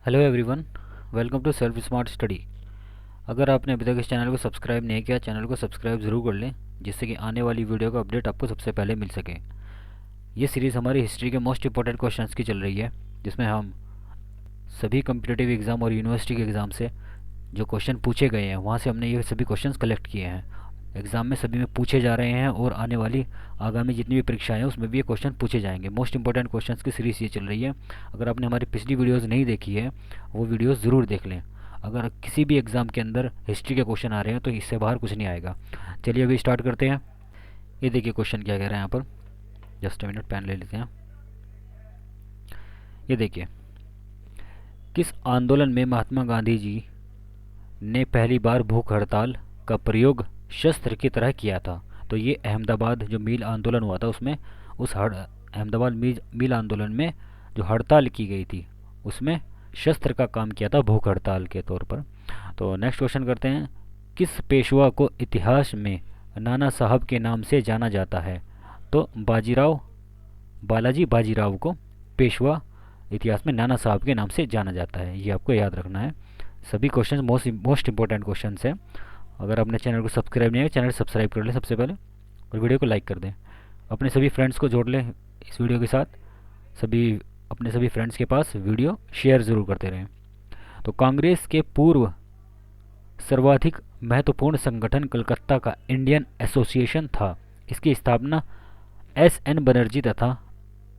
Hello everyone, welcome to self smart study. अगर आपने अभी तक इस चैनल को सब्सक्राइब नहीं किया, चैनल को सब्सक्राइब ज़रूर कर लें, जिससे कि आने वाली वीडियो का अपडेट आपको सबसे पहले मिल सके। ये सीरीज़ हमारी हिस्ट्री के मोस्ट इंपॉर्टेंट क्वेश्चंस की चल रही है, जिसमें हम सभी कम्पिटिटिव एग्ज़ाम और यूनिवर्सिटी के एग्ज़ाम से जो क्वेश्चन पूछे गए हैं, वहाँ से हमने ये सभी क्वेश्चन कलेक्ट किए हैं। एग्ज़ाम में सभी में पूछे जा रहे हैं और आने वाली आगामी जितनी भी परीक्षाएं हैं उसमें भी ये क्वेश्चन पूछे जाएंगे। मोस्ट इंपॉर्टेंट क्वेश्चंस की सीरीज़ ये चल रही है। अगर आपने हमारी पिछली वीडियोस नहीं देखी है, वो वीडियोस ज़रूर देख लें। अगर किसी भी एग्ज़ाम के अंदर हिस्ट्री के क्वेश्चन आ रहे हैं तो इससे बाहर कुछ नहीं आएगा। चलिए अभी स्टार्ट करते हैं। ये देखिए क्वेश्चन क्या कह रहे हैं यहाँ पर। जस्ट अ मिनट, पेन ले लेते हैं। ये देखिए, किस आंदोलन में महात्मा गांधी जी ने पहली बार भूख हड़ताल का प्रयोग शस्त्र की तरह किया था? तो ये अहमदाबाद जो मील आंदोलन हुआ था उसमें, अहमदाबाद मील आंदोलन में जो हड़ताल की गई थी उसमें शस्त्र का काम किया था भूख हड़ताल के तौर पर। तो नेक्स्ट क्वेश्चन करते हैं। किस पेशवा को इतिहास में नाना साहब के नाम से जाना जाता है? तो बालाजी बाजीराव को पेशवा इतिहास में नाना साहब के नाम से जाना जाता है। ये आपको याद रखना है। सभी क्वेश्चन मोस्ट इंपॉर्टेंट क्वेश्चन हैं। अगर आपने चैनल को सब्सक्राइब नहीं किया, चैनल सब्सक्राइब कर लें सबसे पहले, और वीडियो को लाइक कर दें। अपने सभी फ्रेंड्स को जोड़ लें इस वीडियो के साथ। अपने सभी फ्रेंड्स के पास वीडियो शेयर ज़रूर करते रहें। तो कांग्रेस के पूर्व सर्वाधिक महत्वपूर्ण संगठन कलकत्ता का इंडियन एसोसिएशन था। इसकी स्थापना एस एन बनर्जी तथा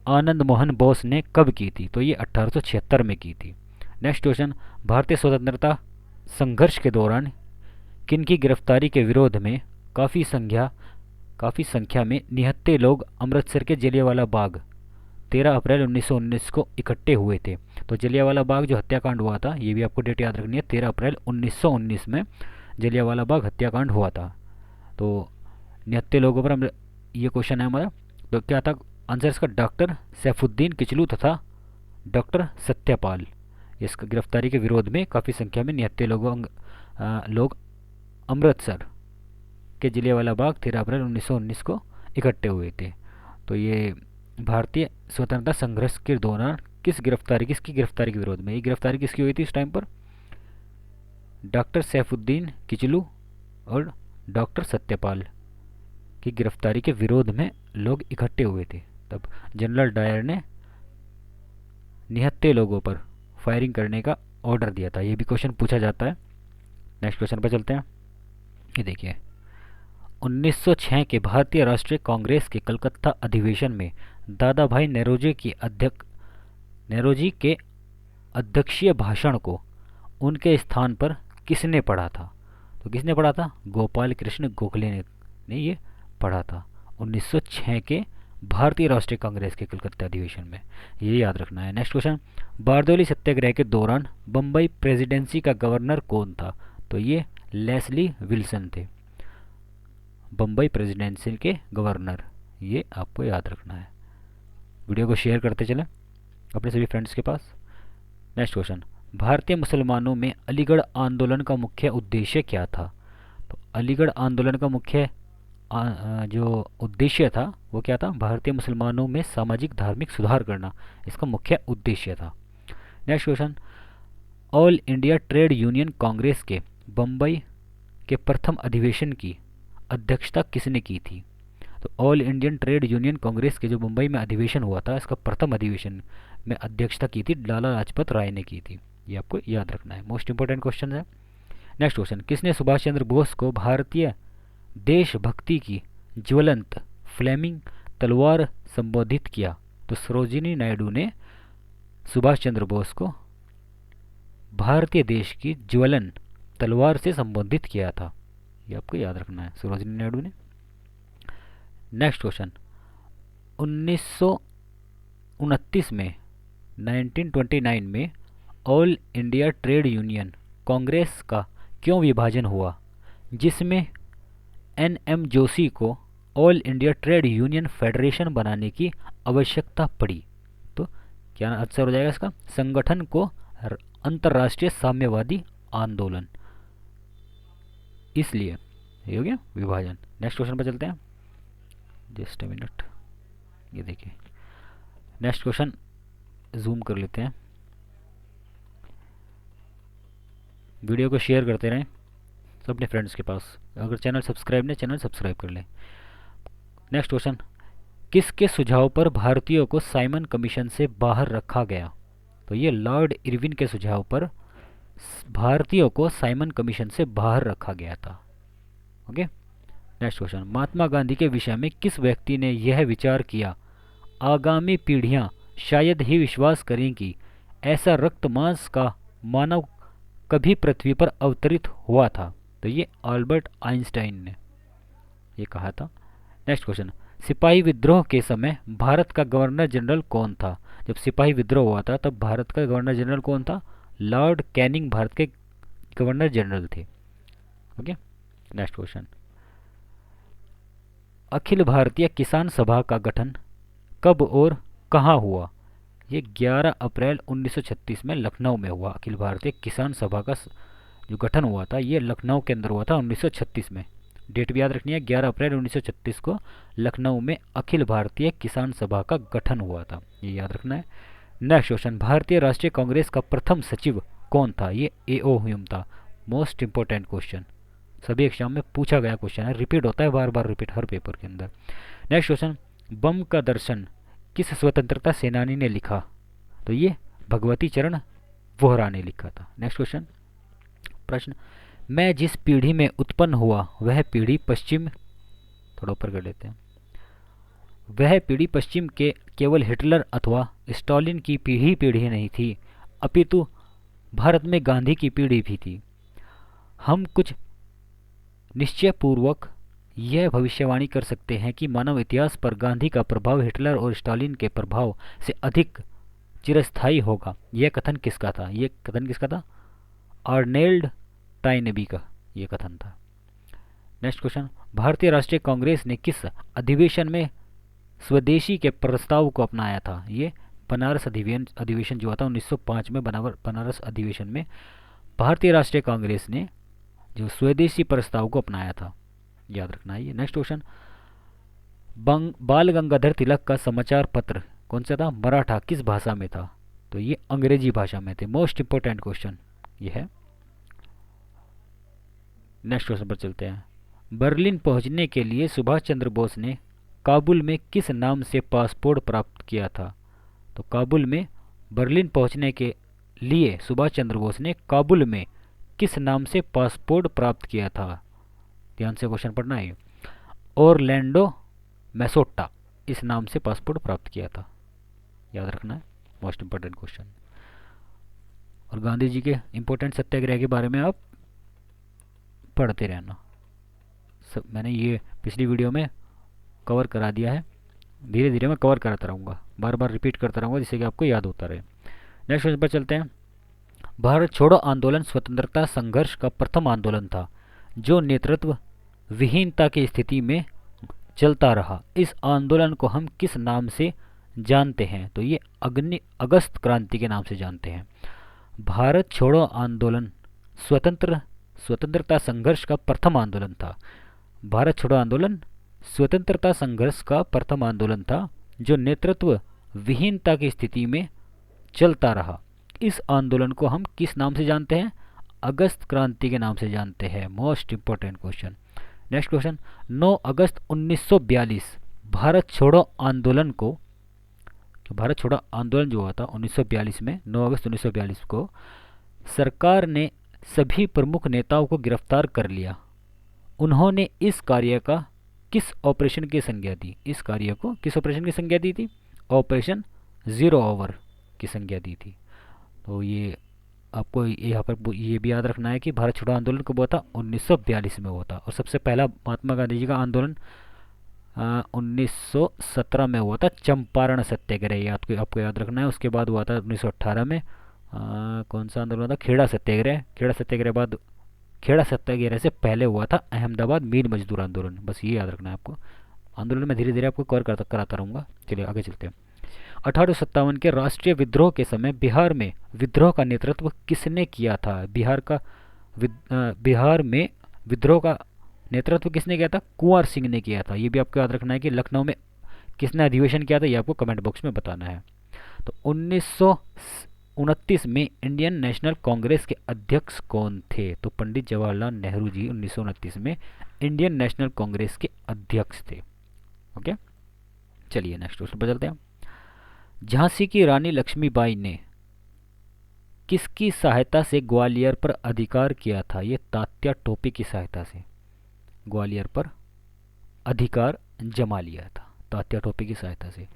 आनंद मोहन बोस ने कब की थी? तो ये 1876 में की थी। Next question. भारतीय स्वतंत्रता संघर्ष के दौरान किनकी गिरफ्तारी के विरोध में काफ़ी संख्या में निहत्थे लोग अमृतसर के जलियांवाला बाग 13 अप्रैल 1919 को इकट्ठे हुए थे? तो जलियांवाला बाग जो हत्याकांड हुआ था, ये भी आपको डेट याद रखनी है, 13 अप्रैल 1919 में जलियांवाला बाग हत्याकांड हुआ था। तो निहत्थे लोगों पर ये क्वेश्चन है हमारा। तो क्या था आंसर इसका? डॉक्टर सैफुद्दीन किचलू तथा डॉक्टर सत्यपाल। इसका गिरफ्तारी के विरोध में काफ़ी संख्या में निहत्थे लोग अमृतसर के जलियांवाला बाग 13 अप्रैल 1919 को इकट्ठे हुए थे। तो ये भारतीय स्वतंत्रता संघर्ष के दौरान किसकी गिरफ्तारी के विरोध में? ये गिरफ्तारी किसकी हुई थी इस टाइम पर? डॉक्टर सैफुद्दीन किचलू और डॉक्टर सत्यपाल की गिरफ्तारी के विरोध में लोग इकट्ठे हुए थे। तब जनरल डायर ने निहत्थे लोगों पर फायरिंग करने का ऑर्डर दिया था। ये भी क्वेश्चन पूछा जाता है। नेक्स्ट क्वेश्चन पर चलते हैं। ये देखिए, 1906 के भारतीय राष्ट्रीय कांग्रेस के कलकत्ता अधिवेशन में दादा भाई नेरोजी के अध्यक्षीय भाषण को उनके स्थान पर किसने पढ़ा था? तो किसने पढ़ा था? गोपाल कृष्ण गोखले ने ये पढ़ा था 1906 के भारतीय राष्ट्रीय कांग्रेस के कलकत्ता अधिवेशन में। ये याद रखना है। Next question. बारदोली सत्याग्रह के दौरान बम्बई प्रेसिडेंसी का गवर्नर कौन था? तो ये लेस्ली विल्सन थे, बम्बई प्रेसिडेंसी के गवर्नर। ये आपको याद रखना है। वीडियो को शेयर करते चलें अपने सभी फ्रेंड्स के पास। Next question. भारतीय मुसलमानों में अलीगढ़ आंदोलन का मुख्य उद्देश्य क्या था? तो अलीगढ़ आंदोलन का मुख्य जो उद्देश्य था वो क्या था? भारतीय मुसलमानों में सामाजिक धार्मिक सुधार करना इसका मुख्य उद्देश्य था। Next question. All India trade union Congress के बम्बई के प्रथम अधिवेशन की अध्यक्षता किसने की थी? तो all Indian trade union Congress के जो मुंबई में अधिवेशन हुआ था, इसका प्रथम अधिवेशन में अध्यक्षता की थी लाला लाजपत राय ने की थी। ये आपको याद रखना है। मोस्ट इंपॉर्टेंट क्वेश्चन है। Next question. किसने सुभाष चंद्र बोस को भारतीय देशभक्ति की ज्वलंत फ्लेमिंग तलवार संबोधित किया? तो सरोजिनी नायडू ने सुभाष चंद्र बोस को भारतीय देश की ज्वलन तलवार से संबोधित किया था। ये आपको याद रखना है, सरोजिनी नायडू ने। Next question. 1929 में 1929 में all India trade union Congress का क्यों विभाजन हुआ, जिसमें एन.एम. जोशी को all India trade union federation बनाने की आवश्यकता पड़ी? तो क्या आंसर हो जाएगा इसका? संगठन को अंतर्राष्ट्रीय साम्यवादी आंदोलन, इसलिए ये हो गया विभाजन। नेक्स्ट क्वेश्चन पर चलते हैं। Just a minute. ये देखिए नेक्स्ट क्वेश्चन जूम कर लेते हैं। वीडियो को शेयर करते रहें सब अपने फ्रेंड्स के पास। अगर चैनल सब्सक्राइब नहीं, चैनल सब्सक्राइब कर लें। नेक्स्ट क्वेश्चन, किसके सुझाव पर भारतीयों को साइमन कमीशन से बाहर रखा गया? तो ये लॉर्ड इरविन के सुझाव पर भारतीयों को साइमन कमीशन से बाहर रखा गया था। Okay. Next question, Mahatma Gandhi के विषय में किस व्यक्ति ने यह विचार किया, आगामी पीढ़ियां शायद ही विश्वास करें कि ऐसा रक्त मांस का मानव कभी पृथ्वी पर अवतरित हुआ था? तो ये अल्बर्ट आइंस्टाइन ने ये कहा था। नेक्स्ट क्वेश्चन, सिपाही विद्रोह के समय भारत का गवर्नर जनरल कौन था? जब सिपाही विद्रोह हुआ था तब भारत का गवर्नर जनरल कौन था? लॉर्ड कैनिंग भारत के गवर्नर जनरल थे। Okay. Next question, Akhil Bharatiya किसान सभा का गठन कब और कहाँ हुआ? ये 11 अप्रैल 1936 में लखनऊ में हुआ। अखिल भारतीय किसान सभा का जो गठन हुआ था ये लखनऊ के अंदर हुआ था 1936 में। डेट भी याद रखनी है, 11 अप्रैल 1936 को लखनऊ में अखिल भारतीय किसान सभा का गठन हुआ था, ये याद रखना है। नेक्स्ट क्वेश्चन, भारतीय राष्ट्रीय कांग्रेस का प्रथम सचिव कौन था? ये ए.ओ. ह्यूम था। मोस्ट इंपॉर्टेंट क्वेश्चन, सभी एग्जाम में पूछा गया क्वेश्चन है, रिपीट होता है बार बार, रिपीट हर पेपर के अंदर। नेक्स्ट क्वेश्चन, बम का दर्शन किस स्वतंत्रता सेनानी ने लिखा? तो ये भगवती चरण वोहरा ने लिखा था। नेक्स्ट क्वेश्चन, प्रश्न, मैं जिस पीढ़ी में उत्पन्न हुआ वह पीढ़ी पश्चिम, थोड़ा ऊपर कर लेते हैं, वह पीढ़ी पश्चिम के केवल हिटलर अथवा स्टालिन की पीढ़ी नहीं थी, अपितु भारत में गांधी की पीढ़ी भी थी। हम कुछ निश्चयपूर्वक यह भविष्यवाणी कर सकते हैं कि मानव इतिहास पर गांधी का प्रभाव हिटलर और स्टालिन के प्रभाव से अधिक चिरस्थायी होगा। यह कथन किसका था? यह कथन किसका था? आर्नेल्ड टाइनबी का यह कथन था। नेक्स्ट क्वेश्चन, भारतीय राष्ट्रीय कांग्रेस ने किस अधिवेशन में स्वदेशी के प्रस्ताव को अपनाया था? ये बनारस अधिवेशन जो हुआ था 1905 में, बनारस अधिवेशन में भारतीय राष्ट्रीय कांग्रेस ने जो स्वदेशी प्रस्ताव को अपनाया था, याद रखना है ये। नेक्स्ट क्वेश्चन, बाल गंगाधर तिलक का समाचार पत्र कौन सा था? मराठा। किस भाषा में था? तो ये अंग्रेजी भाषा में थे। मोस्ट इंपोर्टेंट क्वेश्चन ये है। नेक्स्ट क्वेश्चन पर चलते हैं, बर्लिन पहुंचने के लिए सुभाष चंद्र बोस ने काबुल में किस नाम से पासपोर्ट प्राप्त किया था? तो काबुल में बर्लिन पहुंचने के लिए सुभाष चंद्र बोस ने काबुल में किस नाम से पासपोर्ट प्राप्त किया था? ध्यान से क्वेश्चन पढ़ना है। ओरलैंडो मैसोट्टा इस नाम से पासपोर्ट प्राप्त किया था, याद रखना है। Most important question. और गांधी जी के इंपोर्टेंट सत्याग्रह के बारे में आप पढ़ते रहना। मैंने ये पिछली वीडियो में कवर करा दिया है, धीरे धीरे मैं कवर कराता रहूँगा, बार बार रिपीट करता रहूँगा जिससे कि आपको याद होता रहे। नेक्स्ट क्वेश्चन पर चलते हैं, भारत छोड़ो आंदोलन स्वतंत्रता संघर्ष का प्रथम आंदोलन था जो नेतृत्व विहीनता की स्थिति में चलता रहा। इस आंदोलन को हम किस नाम से जानते हैं? तो ये अगस्त क्रांति के नाम से जानते हैं। भारत छोड़ो आंदोलन स्वतंत्रता संघर्ष का प्रथम आंदोलन था। भारत छोड़ो आंदोलन स्वतंत्रता संघर्ष का प्रथम आंदोलन था जो नेतृत्व विहीनता की स्थिति में चलता रहा। इस आंदोलन को हम किस नाम से जानते हैं? अगस्त क्रांति के नाम से जानते हैं। Most important question. Next question, 9 अगस्त 1942 भारत छोड़ो आंदोलन को, भारत छोड़ो आंदोलन जो हुआ था 1942 में, 9 अगस्त 1942 को सरकार ने सभी प्रमुख नेताओं को गिरफ्तार कर लिया। उन्होंने इस कार्य का किस ऑपरेशन की संज्ञा दी? इस कार्य को किस ऑपरेशन की संज्ञा दी थी? ऑपरेशन जीरो आवर की संज्ञा दी थी। तो ये आपको यहाँ पर ये भी याद रखना है कि भारत छोड़ो आंदोलन कब हुआ था? 1942 में हुआ था। और सबसे पहला महात्मा गांधी जी का आंदोलन 1917 में हुआ था, चंपारण सत्याग्रह, ये आपको याद रखना है। उसके बाद हुआ था 1918 में कौन सा आंदोलन हुआ था? खेड़ा सत्याग्रह। खेड़ा सत्याग्रह से पहले हुआ था अहमदाबाद मील मजदूर आंदोलन। बस ये याद रखना है आपको। आंदोलन में धीरे धीरे आपको कवर कराता रहूँगा। चलिए आगे चलते हैं। 1857 के राष्ट्रीय विद्रोह के समय बिहार में विद्रोह का नेतृत्व किसने किया था? बिहार में विद्रोह का नेतृत्व किसने किया था? कुंवर सिंह ने किया था। ये भी आपको याद रखना है कि लखनऊ में किसने अधिवेशन किया था, ये आपको कमेंट बॉक्स में बताना है। तो 1929 में इंडियन नेशनल कांग्रेस के अध्यक्ष कौन थे? तो पंडित जवाहरलाल नेहरू जी 1929 में इंडियन नेशनल कांग्रेस के अध्यक्ष थे। ओके, चलिए नेक्स्ट क्वेश्चन पर चलते हैं। झांसी की रानी लक्ष्मीबाई ने किसकी सहायता से ग्वालियर पर अधिकार किया था? ये तात्या टोपे की सहायता से ग्वालियर पर अधिकार जमा लिया था, तात्या टोपे की सहायता से।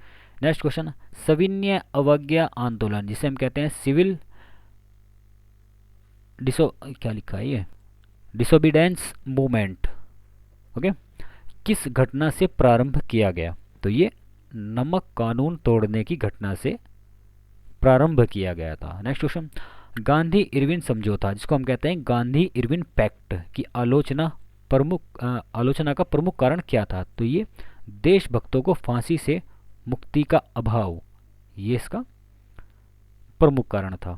नेक्स्ट क्वेश्चन, सविनय अवज्ञा आंदोलन जिसे हम कहते हैं सिविल क्या लिखा है ये, डिसोबीडेंस मूवमेंट, ओके, किस घटना से प्रारंभ किया गया? तो ये नमक कानून तोड़ने की घटना से प्रारंभ किया गया था। नेक्स्ट क्वेश्चन, गांधी इरविन समझौता जिसको हम कहते हैं गांधी इरविन पैक्ट की आलोचना का प्रमुख कारण क्या था? तो ये देशभक्तों को फांसी से मुक्ति का अभाव, ये इसका प्रमुख कारण था।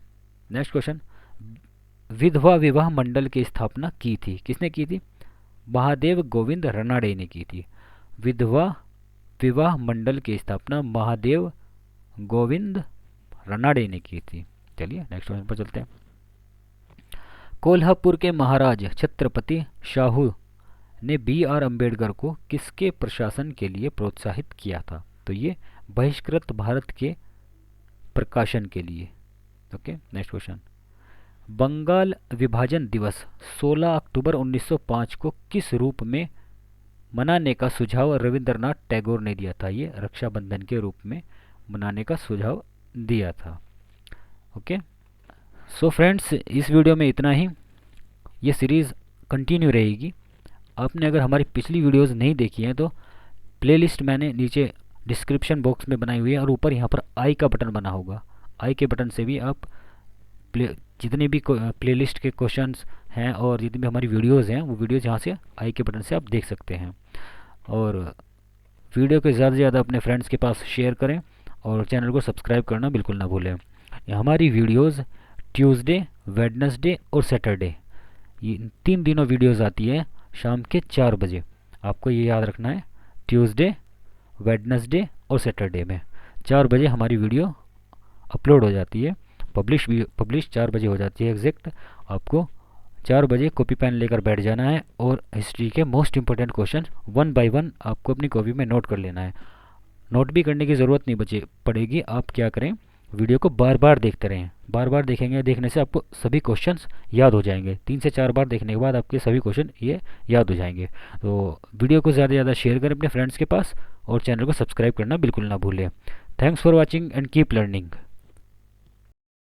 नेक्स्ट क्वेश्चन, विधवा विवाह मंडल की स्थापना की थी, किसने की थी? महादेव गोविंद रनाडे ने की थी। विधवा विवाह मंडल की स्थापना महादेव गोविंद रनाडे ने की थी। चलिए नेक्स्ट क्वेश्चन पर चलते हैं। कोल्हापुर के महाराज छत्रपति शाहू ने बी.आर. अम्बेडकर को किसके प्रशासन के लिए प्रोत्साहित किया था? तो ये बहिष्कृत भारत के प्रकाशन के लिए। ओके, नेक्स्ट क्वेश्चन, बंगाल विभाजन दिवस 16 अक्टूबर 1905 को किस रूप में मनाने का सुझाव रविंद्रनाथ टैगोर ने दिया था? ये रक्षाबंधन के रूप में मनाने का सुझाव दिया था। ओके, सो फ्रेंड्स, इस वीडियो में इतना ही। ये सीरीज़ कंटिन्यू रहेगी। आपने अगर हमारी पिछली वीडियोस नहीं देखी हैं तो प्लेलिस्ट मैंने नीचे डिस्क्रिप्शन बॉक्स में बनाई हुई है और ऊपर यहाँ पर आई का बटन बना होगा। आई के बटन से भी आप जितने भी प्लेलिस्ट के क्वेश्चंस हैं और जितनी भी हमारी वीडियोस हैं वो वीडियोस यहाँ से आई के बटन से आप देख सकते हैं। और वीडियो को ज़्यादा से ज़्यादा अपने फ्रेंड्स के पास शेयर करें और चैनल को सब्सक्राइब करना बिल्कुल ना भूलें। हमारी वीडियोस ट्यूसडे, वेडनेसडे और सैटरडे, ये 3 दिनों वीडियोस आती है शाम के 4 बजे। आपको ये याद रखना है, ट्यूसडे, वेडनेसडे और सैटरडे में 4 बजे हमारी वीडियो अपलोड हो जाती है। पब्लिश 4 बजे हो जाती है एग्जैक्ट। आपको 4 बजे कॉपी पेन लेकर बैठ जाना है और हिस्ट्री के मोस्ट इंपॉर्टेंट क्वेश्चन 1 बाय 1 आपको अपनी कॉपी में नोट कर लेना है। नोट भी करने की ज़रूरत नहीं पड़ेगी। आप क्या करें, वीडियो को बार बार देखते रहें। बार बार देखेंगे, देखने से आपको सभी क्वेश्चंस याद हो जाएंगे। 3 से 4 बार देखने के बाद आपके सभी क्वेश्चन ये याद हो जाएंगे। तो वीडियो को ज़्यादा से ज़्यादा शेयर करें अपने फ्रेंड्स के पास और चैनल को सब्सक्राइब करना बिल्कुल ना भूलें। Thanks for watching and keep learning.